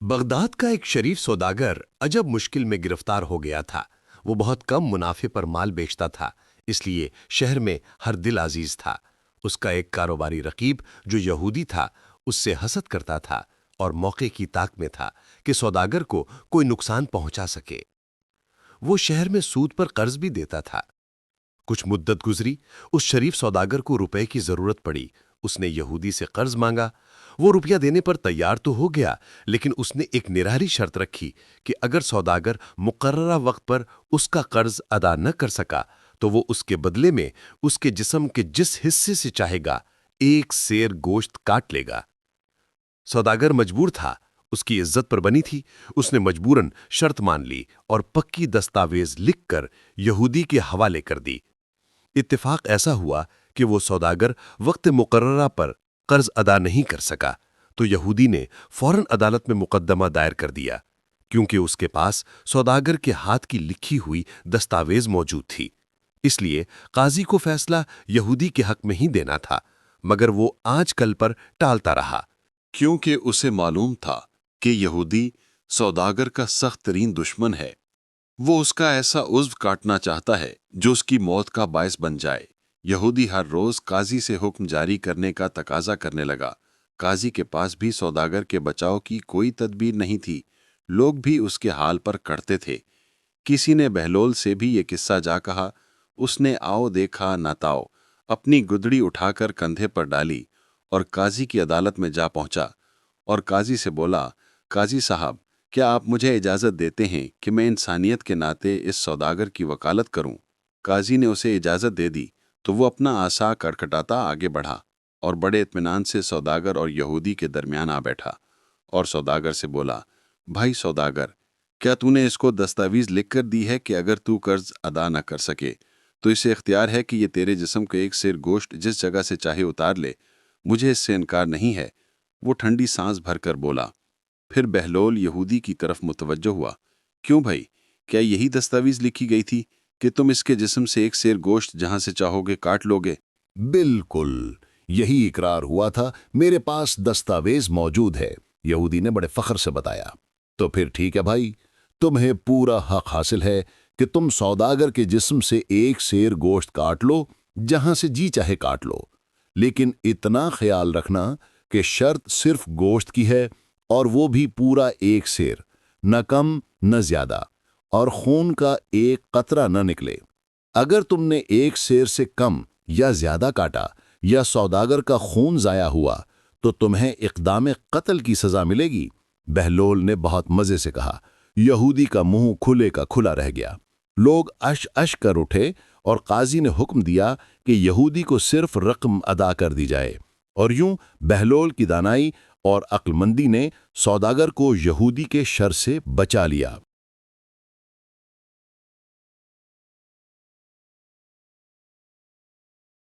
Baghdad کا ایک شریف سوداگر عجب مشکل میں گرفتار ہو گیا تھا۔ وہ بہت کم منافع پر مال بیچتا تھا، اس لیے شہر میں ہر دل عزیز تھا۔ اس کا ایک کاروباری رقیب جو یہودی تھا اس سے حسد کرتا تھا اور موقع کی طاق میں تھا کہ سوداگر کو کوئی نقصان پہنچا سکے۔ وہ شہر میں سود پر قرض بھی دیتا تھا۔ کچھ مدت گزری، اس شریف سوداگر کو روپے کی ضرورت پڑی۔ اس نے یہودی سے قرض مانگا۔ وہ روپیہ دینے پر تیار تو ہو گیا، لیکن اس نے ایک نرالی شرط رکھی کہ اگر سوداگر مقررہ وقت پر اس کا قرض ادا نہ کر سکا تو وہ اس کے بدلے میں اس کے جسم کے جس حصے سے چاہے گا ایک سیر گوشت کاٹ لے گا۔ سوداگر مجبور تھا، اس کی عزت پر بنی تھی۔ اس نے مجبوراً شرط مان لی اور پکی دستاویز لکھ کر یہودی کے حوالے کر دی۔ اتفاق ایسا ہوا کہ وہ سوداگر وقت مقررہ پر قرض ادا نہیں کر سکا تو یہودی نے فوراً عدالت میں مقدمہ دائر کر دیا، کیونکہ اس کے پاس سوداگر کے ہاتھ کی لکھی ہوئی دستاویز موجود تھی۔ اس لیے قاضی کو فیصلہ یہودی کے حق میں ہی دینا تھا، مگر وہ آج کل پر ٹالتا رہا، کیونکہ اسے معلوم تھا کہ یہودی سوداگر کا سخت ترین دشمن ہے۔ وہ اس کا ایسا عضو کاٹنا چاہتا ہے جو اس کی موت کا باعث بن جائے۔ یہودی ہر روز قاضی سے حکم جاری کرنے کا تقاضا کرنے لگا۔ قاضی کے پاس بھی سوداگر کے بچاؤ کی کوئی تدبیر نہیں تھی۔ لوگ بھی اس کے حال پر کڑتے تھے۔ کسی نے بہلول سے بھی یہ قصہ جا کہا۔ اس نے آؤ دیکھا نہ تاؤ اپنی گدڑی اٹھا کر کندھے پر ڈالی اور قاضی کی عدالت میں جا پہنچا اور قاضی سے بولا، قاضی صاحب، کیا آپ مجھے اجازت دیتے ہیں کہ میں انسانیت کے ناطے اس سوداگر کی وکالت کروں؟ قاضی نے اسے اجازت دے دی تو وہ اپنا عصا کڑکھٹاتا آگے بڑھا اور بڑے اطمینان سے سوداگر اور یہودی کے درمیان آ بیٹھا اور سوداگر سے بولا، بھائی سوداگر، کیا تو نے اس کو دستاویز لکھ کر دی ہے کہ اگر تو قرض ادا نہ کر سکے تو اسے اختیار ہے کہ یہ تیرے جسم کو ایک سیر گوشت جس جگہ سے چاہے اتار لے؟ مجھے اس سے انکار نہیں ہے۔ وہ ٹھنڈی سانس بھر کر بولا۔ پھر بہلول یہودی کی طرف متوجہ ہوا، کیوں بھائی، کیا یہی دستاویز لکھی گئی تھی کہ تم اس کے جسم سے ایک سیر گوشت جہاں سے چاہو گے کاٹ لو گے؟ بالکل، یہی اقرار ہوا تھا، میرے پاس دستاویز موجود ہے، یہودی نے بڑے فخر سے بتایا۔ تو پھر ٹھیک ہے بھائی، تمہیں پورا حق حاصل ہے کہ تم سوداگر کے جسم سے ایک سیر گوشت کاٹ لو، جہاں سے جی چاہے کاٹ لو، لیکن اتنا خیال رکھنا کہ شرط صرف گوشت کی ہے، اور وہ بھی پورا ایک سیر، نہ کم نہ زیادہ، اور خون کا ایک قطرہ نہ نکلے۔ اگر تم نے ایک سیر سے کم یا زیادہ کاٹا یا سوداگر کا خون ضائع ہوا تو تمہیں اقدام قتل کی سزا ملے گی۔ بہلول نے بہت مزے سے کہا۔ یہودی کا منہ کھلے کا کھلا رہ گیا۔ لوگ اش اش کر اٹھے اور قاضی نے حکم دیا کہ یہودی کو صرف رقم ادا کر دی جائے، اور یوں بہلول کی دانائی اور عقل مندی نے سوداگر کو یہودی کے شر سے بچا لیا۔